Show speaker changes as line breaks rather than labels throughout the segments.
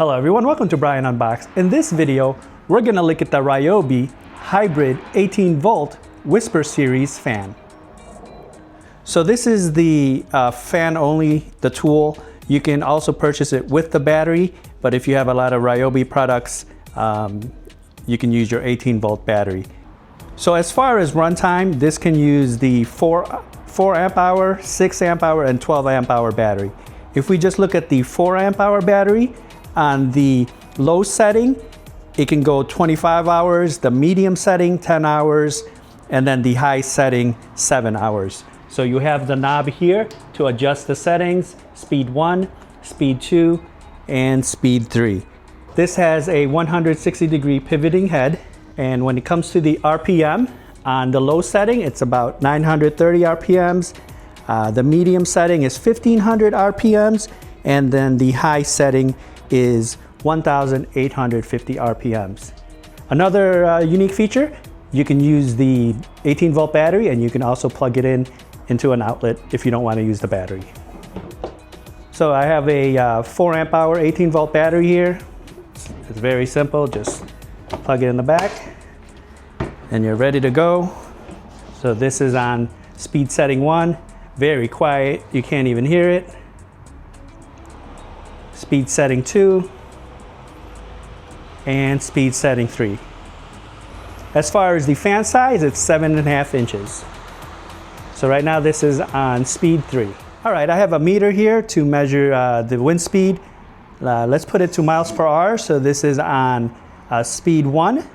Hello everyone, welcome to Brian Unboxed. In this video, we're going to look at the Ryobi Hybrid 18V Whisper Series fan. So this is the fan only, the tool. You can also purchase it with the battery, but if you have a lot of Ryobi products, you can use your 18V battery. So as far as runtime, this can use the 4 amp hour, 6 amp hour, and 12 amp hour battery. If we just look at the 4 amp hour battery, on the low setting, it can go 25 hours, the medium setting 10 hours, and then the high setting 7 hours. So you have the knob here to adjust the settings, speed 1, speed 2, and speed 3. This has a 160-degree pivoting head, and when it comes to the RPM, on the low setting, it's about 930 RPMs. The medium setting is 1500 RPMs, and then the high setting is 1850 RPMs. Another unique feature, you can use the 18V battery, and you can also plug it into an outlet if you don't want to use the battery. So I have a 4 amp hour 18V battery here. It's very simple, just plug it in the back and you're ready to go. So this is on speed setting 1, very quiet, you can't even hear it. Speed setting 2, and speed setting 3. As far as the fan size, it's 7.5 inches. So right now this is on speed 3. All right, I have a meter here to measure the wind speed. Let's put it to miles per hour. So this is on speed 1.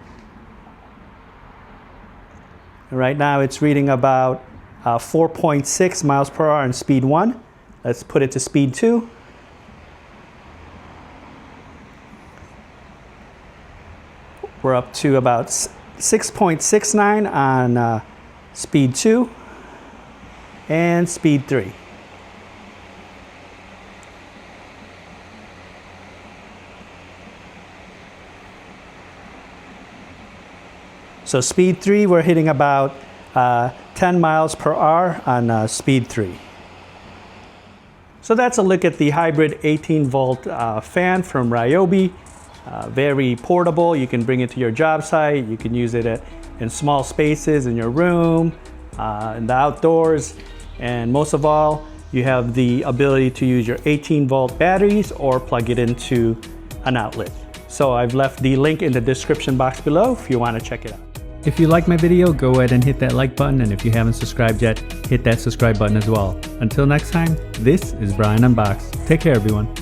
Right now it's reading about 4.6 miles per hour on speed 1. Let's put it to speed 2. We're up to about 6.69 on speed 2 and speed 3. So speed 3, we're hitting about 10 miles per hour on speed 3. So that's a look at the hybrid 18V fan from Ryobi. Very portable. You can bring it to your job site. You can use it in small spaces in your room, in the outdoors, and most of all, you have the ability to use your 18V batteries or plug it into an outlet. So I've left the link in the description box below if you want to check it out. If you like my video, go ahead and hit that like button, and if you haven't subscribed yet, hit that subscribe button as well. Until next time, this is Brian Unboxed. Take care, everyone.